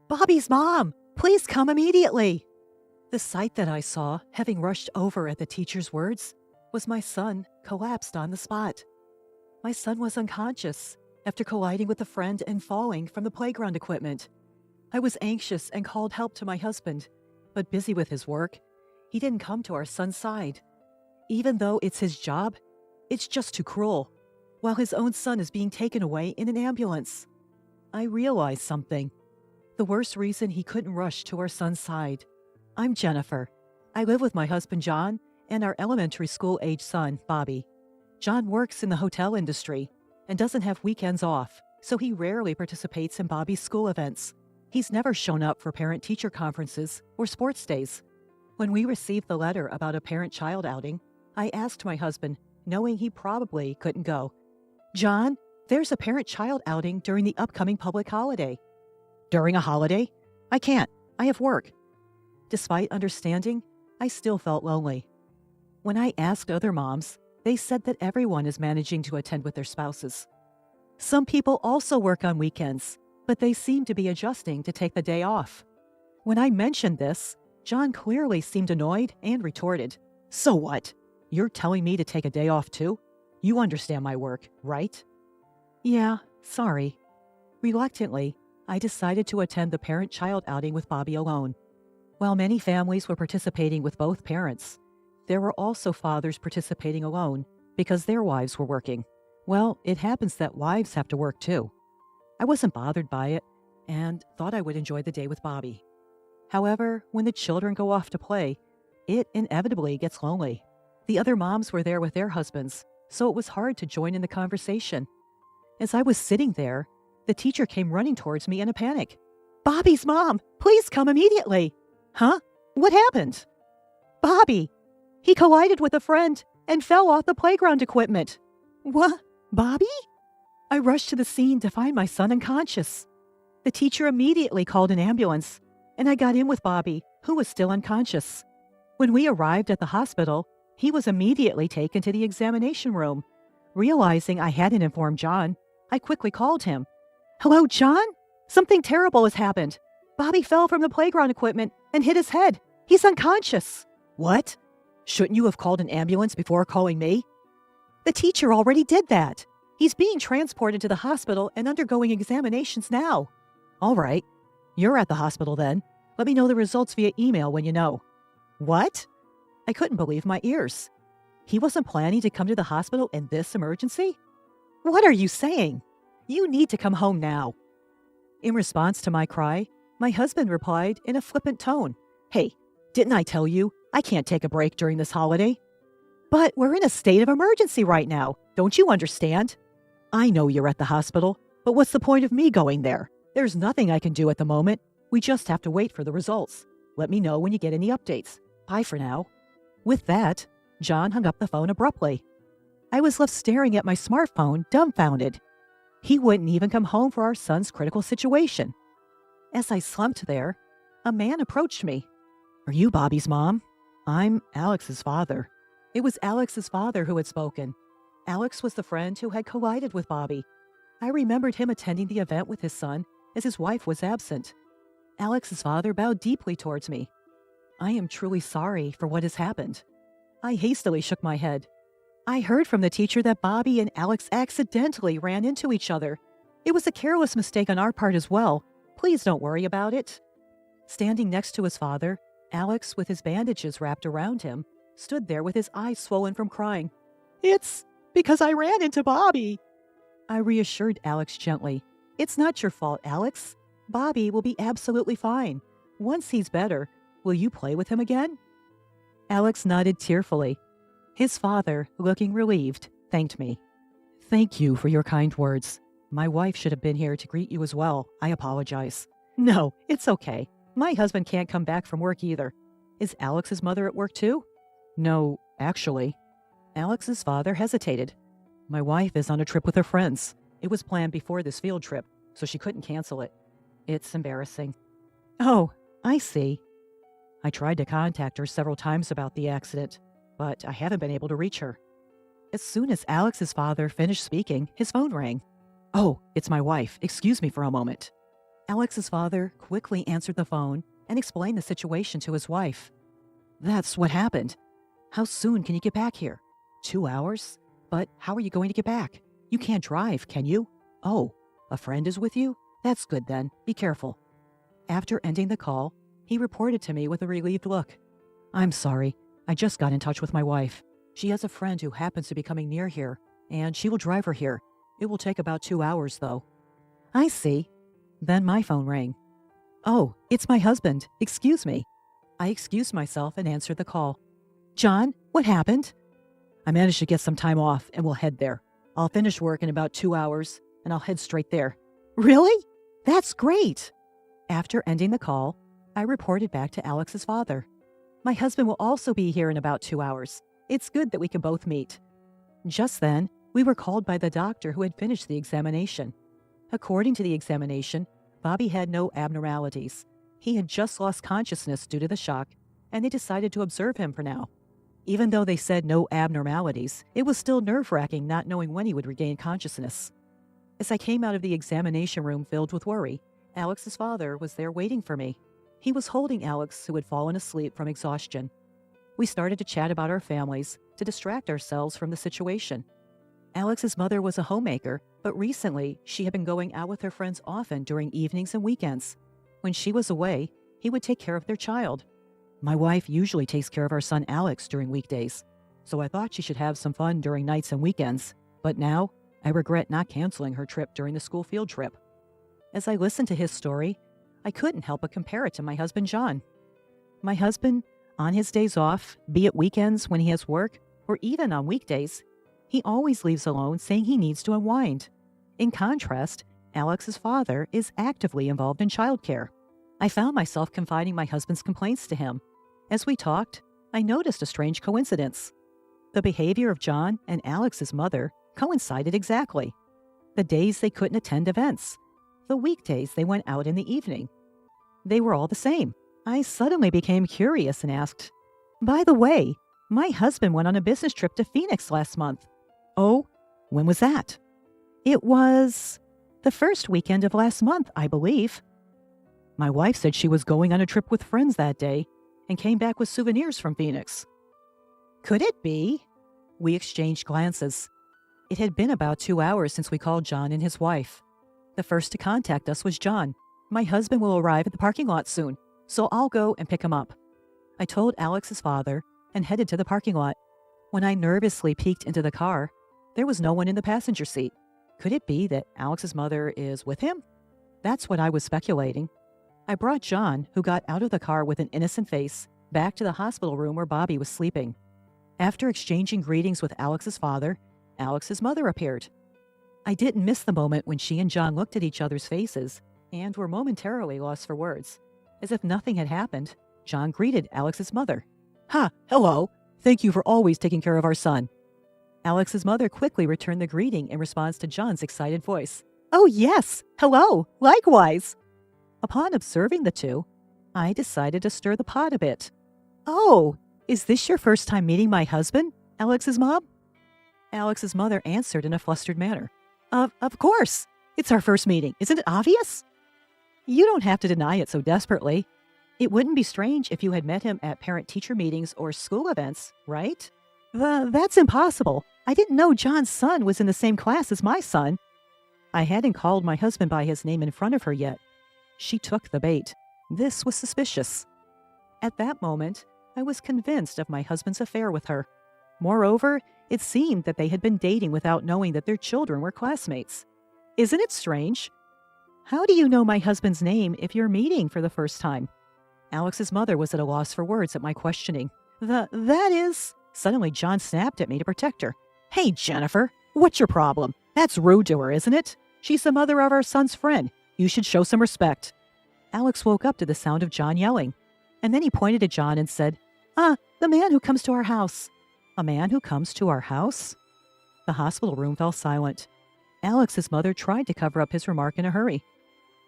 Bobby's mom! Please come immediately! The sight that I saw, having rushed over at the teacher's words, was my son collapsed on the spot. My son was unconscious after colliding with a friend and falling from the playground equipment. I was anxious and called help to my husband, but busy with his work, he didn't come to our son's side. Even though it's his job, it's just too cruel, while his own son is being taken away in an ambulance. I realized something. The worst reason he couldn't rush to our son's side. I'm Jennifer. I live with my husband John and our elementary school-age son, Bobby. John works in the hotel industry and doesn't have weekends off, so he rarely participates in Bobby's school events. He's never shown up for parent-teacher conferences or sports days. When we received the letter about a parent-child outing, I asked my husband, knowing he probably couldn't go, "John, there's a parent-child outing during the upcoming public holiday." "During a holiday? I can't. I have work." Despite understanding, I still felt lonely. When I asked other moms, they said that everyone is managing to attend with their spouses. Some people also work on weekends, but they seem to be adjusting to take the day off. When I mentioned this, John clearly seemed annoyed and retorted, "So what? You're telling me to take a day off too? You understand my work, right?" "Yeah, sorry." Reluctantly, I decided to attend the parent-child outing with Bobby alone. While many families were participating with both parents, there were also fathers participating alone because their wives were working. Well, it happens that wives have to work too. I wasn't bothered by it and thought I would enjoy the day with Bobby. However, when the children go off to play, it inevitably gets lonely. The other moms were there with their husbands, so it was hard to join in the conversation. As I was sitting there, the teacher came running towards me in a panic. "Bobby's mom, please come immediately." "Huh? What happened?" "Bobby. He collided with a friend and fell off the playground equipment." "What? Bobby?" I rushed to the scene to find my son unconscious. The teacher immediately called an ambulance, and I got in with Bobby, who was still unconscious. When we arrived at the hospital, he was immediately taken to the examination room. Realizing I hadn't informed John, I quickly called him. "Hello, John? Something terrible has happened. Bobby fell from the playground equipment and hit his head. He's unconscious." "What? Shouldn't you have called an ambulance before calling me?" "The teacher already did that. He's being transported to the hospital and undergoing examinations now." "All right. You're at the hospital then. Let me know the results via email when you know." "What?" I couldn't believe my ears. He wasn't planning to come to the hospital in this emergency? "What are you saying? You need to come home now." In response to my cry, my husband replied in a flippant tone, "Hey, didn't I tell you I can't take a break during this holiday?" "But we're in a state of emergency right now. Don't you understand?" "I know you're at the hospital, but what's the point of me going there? There's nothing I can do at the moment. We just have to wait for the results. Let me know when you get any updates. Bye for now." With that, John hung up the phone abruptly. I was left staring at my smartphone, dumbfounded. He wouldn't even come home for our son's critical situation. As I slumped there, a man approached me. "Are you Bobby's mom?" "I'm Alex's father." It was Alex's father who had spoken. Alex was the friend who had collided with Bobby. I remembered him attending the event with his son as his wife was absent. Alex's father bowed deeply towards me. "I am truly sorry for what has happened." I hastily shook my head. "I heard from the teacher that Bobby and Alex accidentally ran into each other. It was a careless mistake on our part as well. Please don't worry about it." Standing next to his father, Alex, with his bandages wrapped around him, stood there with his eyes swollen from crying. "It's because I ran into Bobby." I reassured Alex gently. "It's not your fault, Alex. Bobby will be absolutely fine. Once he's better, will you play with him again?" Alex nodded tearfully. His father, looking relieved, thanked me. "Thank you for your kind words. My wife should have been here to greet you as well. I apologize." "No, it's okay. My husband can't come back from work either." "Is Alex's mother at work too?" "No, actually." Alex's father hesitated. "My wife is on a trip with her friends. It was planned before this field trip, so she couldn't cancel it. It's embarrassing." "Oh, I see." I tried to contact her several times about the accident, but I haven't been able to reach her. As soon as Alex's father finished speaking, his phone rang. "Oh, it's my wife. Excuse me for a moment." Alex's father quickly answered the phone and explained the situation to his wife. That's what happened. How soon can you get back here? 2 hours? But how are you going to get back? You can't drive, can you? Oh, a friend is with you? That's good then. Be careful. After ending the call, he reported to me with a relieved look. I'm sorry. I just got in touch with my wife. She has a friend who happens to be coming near here, and she will drive her here. It will take about 2 hours, though. I see. Then my phone rang. Oh, it's my husband. Excuse me. I excused myself and answered the call. John, what happened? I managed to get some time off and we'll head there. I'll finish work in about 2 hours and I'll head straight there. Really? That's great. After ending the call, I reported back to Alex's father. My husband will also be here in about 2 hours. It's good that we can both meet. Just then, we were called by the doctor who had finished the examination. According to the examination, Bobby had no abnormalities. He had just lost consciousness due to the shock, and they decided to observe him for now. Even though they said no abnormalities, it was still nerve-wracking not knowing when he would regain consciousness. As I came out of the examination room filled with worry, Alex's father was there waiting for me. He was holding Alex, who had fallen asleep from exhaustion. We started to chat about our families to distract ourselves from the situation. Alex's mother was a homemaker, but recently she had been going out with her friends often during evenings and weekends. When she was away, he would take care of their child. My wife usually takes care of our son Alex during weekdays, so I thought she should have some fun during nights and weekends. But now, I regret not canceling her trip during the school field trip. As I listened to his story, I couldn't help but compare it to my husband John. My husband, on his days off, be it weekends when he has work, or even on weekdays, he always leaves alone saying he needs to unwind. In contrast, Alex's father is actively involved in childcare. I found myself confiding my husband's complaints to him. As we talked, I noticed a strange coincidence. The behavior of John and Alex's mother coincided exactly. The days they couldn't attend events. The weekdays they went out in the evening. They were all the same. I suddenly became curious and asked, by the way, my husband went on a business trip to Phoenix last month. Oh, when was that? It was the first weekend of last month, I believe. My wife said she was going on a trip with friends that day and came back with souvenirs from Phoenix. Could it be? We exchanged glances. It had been about 2 hours since we called John and his wife. The first to contact us was John. My husband will arrive at the parking lot soon, so I'll go and pick him up. I told Alex's father and headed to the parking lot. When I nervously peeked into the car, there was no one in the passenger seat. Could it be that Alex's mother is with him? That's what I was speculating. I brought John, who got out of the car with an innocent face, back to the hospital room where Bobby was sleeping. After exchanging greetings with Alex's father, Alex's mother appeared. I didn't miss the moment when she and John looked at each other's faces and were momentarily lost for words. As if nothing had happened, John greeted Alex's mother. Ha, hello. Thank you for always taking care of our son. Alex's mother quickly returned the greeting in response to John's excited voice. Oh, yes. Hello. Likewise. Upon observing the two, I decided to stir the pot a bit. Oh, is this your first time meeting my husband, Alex's mom? Alex's mother answered in a flustered manner. Of course. It's our first meeting. Isn't it obvious? You don't have to deny it so desperately. It wouldn't be strange if you had met him at parent-teacher meetings or school events, right? That's impossible. I didn't know John's son was in the same class as my son. I hadn't called my husband by his name in front of her yet. She took the bait. This was suspicious. At that moment, I was convinced of my husband's affair with her. Moreover, it seemed that they had been dating without knowing that their children were classmates. Isn't it strange? How do you know my husband's name if you're meeting for the first time? Alex's mother was at a loss for words at my questioning. That is... Suddenly, John snapped at me to protect her. Hey, Jennifer, what's your problem? That's rude to her, isn't it? She's the mother of our son's friend. You should show some respect. Alex woke up to the sound of John yelling. And then he pointed at John and said, the man who comes to our house. A man who comes to our house? The hospital room fell silent. Alex's mother tried to cover up his remark in a hurry.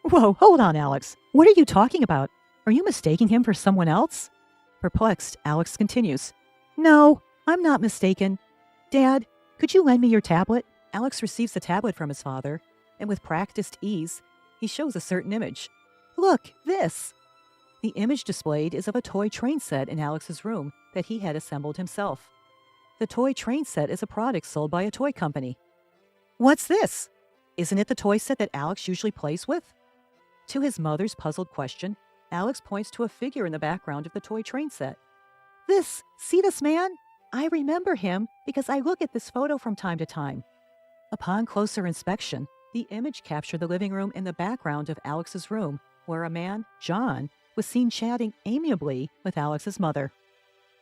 Whoa, hold on, Alex. What are you talking about? Are you mistaking him for someone else? Perplexed, Alex continues. No, I'm not mistaken. Dad, could you lend me your tablet? Alex receives the tablet from his father, and with practiced ease, He shows a certain image. Look, this! The image displayed is of a toy train set in Alex's room that he had assembled himself. The toy train set is a product sold by a toy company. What's this? Isn't it the toy set that Alex usually plays with? To his mother's puzzled question, Alex points to a figure in the background of the toy train set. See this man? I remember him because I look at this photo from time to time. Upon closer inspection, the image captured the living room in the background of Alex's room, where a man, John, was seen chatting amiably with Alex's mother.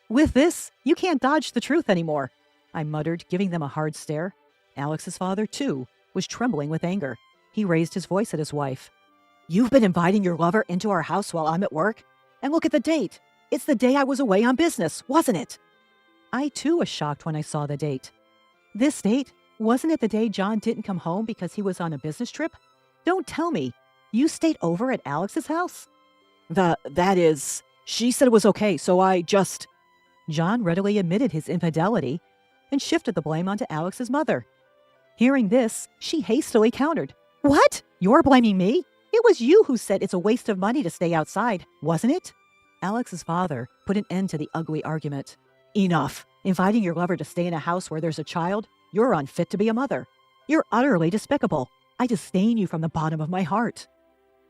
With this, you can't dodge the truth anymore, I muttered, giving them a hard stare. Alex's father, too, was trembling with anger. He raised his voice at his wife. You've been inviting your lover into our house while I'm at work? And look at the date. It's the day I was away on business, wasn't it? I, too, was shocked when I saw the date. This date? Wasn't it the day John didn't come home because he was on a business trip? Don't tell me. You stayed over at Alex's house? That is, she said it was okay, so I just... John readily admitted his infidelity and shifted the blame onto Alex's mother. Hearing this, she hastily countered. What? You're blaming me? It was you who said it's a waste of money to stay outside, wasn't it? Alex's father put an end to the ugly argument. Enough. Inviting your lover to stay in a house where there's a child? You're unfit to be a mother. You're utterly despicable. I disdain you from the bottom of my heart.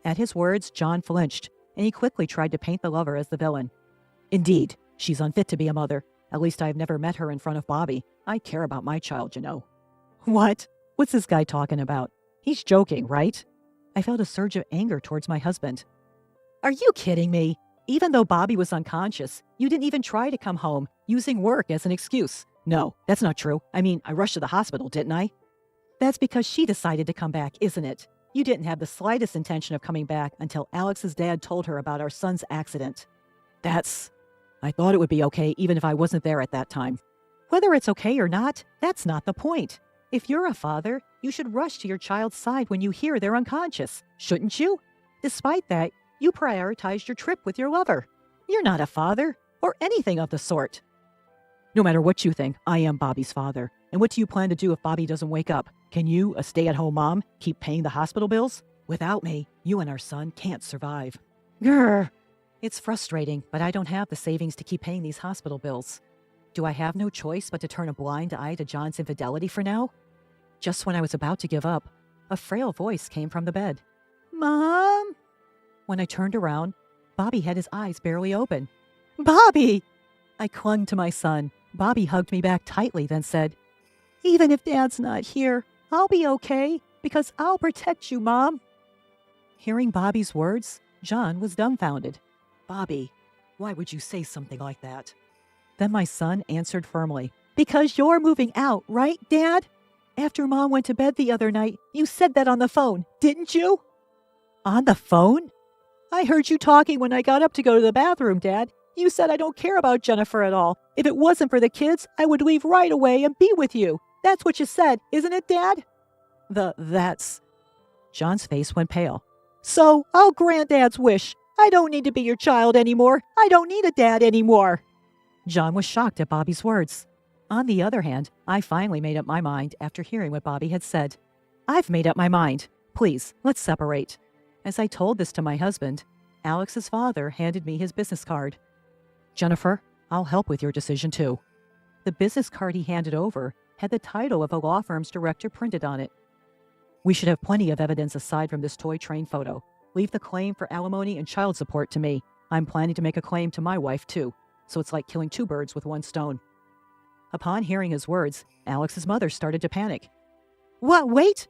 At his words, John flinched, and he quickly tried to paint the lover as the villain. Indeed, she's unfit to be a mother. At least I've never met her in front of Bobby. I care about my child, you know. What? What's this guy talking about? He's joking, right? I felt a surge of anger towards my husband. Are you kidding me? Even though Bobby was unconscious, you didn't even try to come home, using work as an excuse. No, that's not true. I mean, I rushed to the hospital, didn't I? That's because she decided to come back, isn't it? You didn't have the slightest intention of coming back until Alex's dad told her about our son's accident. I thought it would be okay even if I wasn't there at that time. Whether it's okay or not, that's not the point. If you're a father, you should rush to your child's side when you hear they're unconscious, shouldn't you? Despite that, you prioritized your trip with your lover. You're not a father, or anything of the sort. No matter what you think, I am Bobby's father. And what do you plan to do if Bobby doesn't wake up? Can you, a stay-at-home mom, keep paying the hospital bills? Without me, you and our son can't survive. Grr. It's frustrating, but I don't have the savings to keep paying these hospital bills. Do I have no choice but to turn a blind eye to John's infidelity for now? Just when I was about to give up, a frail voice came from the bed. Mom? When I turned around, Bobby had his eyes barely open. Bobby! I clung to my son. Bobby hugged me back tightly, then said, Even if Dad's not here, I'll be okay, because I'll protect you, Mom. Hearing Bobby's words, John was dumbfounded. Bobby, why would you say something like that? Then my son answered firmly, Because you're moving out, right, Dad? After Mom went to bed the other night, you said that on the phone, didn't you? On the phone? I heard you talking when I got up to go to the bathroom, Dad. You said I don't care about Jennifer at all. If it wasn't for the kids, I would leave right away and be with you. That's what you said, isn't it, Dad? That's... John's face went pale. So, I'll grant Dad's wish. I don't need to be your child anymore. I don't need a dad anymore. John was shocked at Bobby's words. On the other hand, I finally made up my mind after hearing what Bobby had said. I've made up my mind. Please, let's separate. As I told this to my husband, Alex's father handed me his business card. Jennifer, I'll help with your decision too. The business card he handed over had the title of a law firm's director printed on it. We should have plenty of evidence aside from this toy train photo. Leave the claim for alimony and child support to me. I'm planning to make a claim to my wife too, so it's like killing two birds with one stone. Upon hearing his words, Alex's mother started to panic. What? Wait!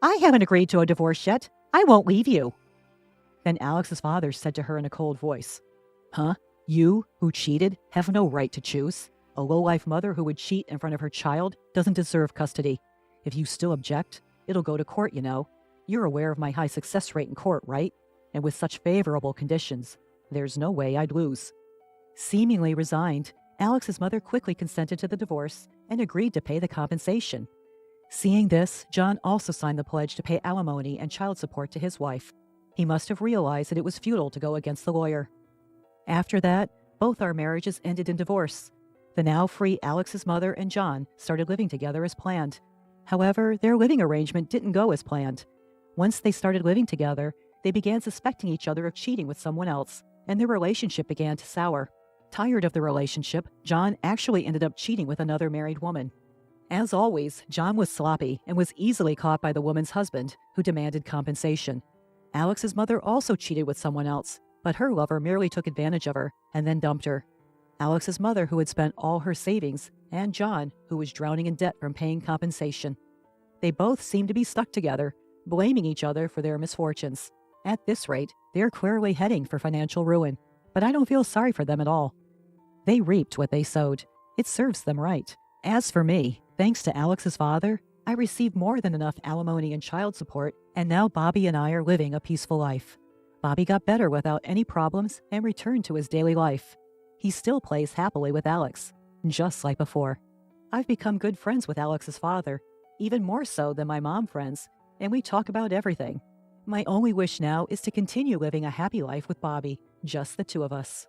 I haven't agreed to a divorce yet. I won't leave you. Then Alex's father said to her in a cold voice, Huh? You, who cheated, have no right to choose. A low-life mother who would cheat in front of her child doesn't deserve custody. If you still object, it'll go to court, you know. You're aware of my high success rate in court, right? And with such favorable conditions, there's no way I'd lose. Seemingly resigned, Alex's mother quickly consented to the divorce and agreed to pay the compensation. Seeing this, John also signed the pledge to pay alimony and child support to his wife. He must have realized that it was futile to go against the lawyer. After that, both our marriages ended in divorce. The now free Alex's mother and John started living together as planned. However, their living arrangement didn't go as planned. Once they started living together, they began suspecting each other of cheating with someone else, and their relationship began to sour. Tired of the relationship, John actually ended up cheating with another married woman. As always, John was sloppy and was easily caught by the woman's husband, who demanded compensation. Alex's mother also cheated with someone else, but her lover merely took advantage of her and then dumped her. Alex's mother, who had spent all her savings, and John, who was drowning in debt from paying compensation. They both seemed to be stuck together, blaming each other for their misfortunes. At this rate, they're clearly heading for financial ruin, but I don't feel sorry for them at all. They reaped what they sowed. It serves them right. As for me, thanks to Alex's father, I received more than enough alimony and child support, and now Bobby and I are living a peaceful life. Bobby got better without any problems and returned to his daily life. He still plays happily with Alex, just like before. I've become good friends with Alex's father, even more so than my mom friends, and we talk about everything. My only wish now is to continue living a happy life with Bobby, just the two of us.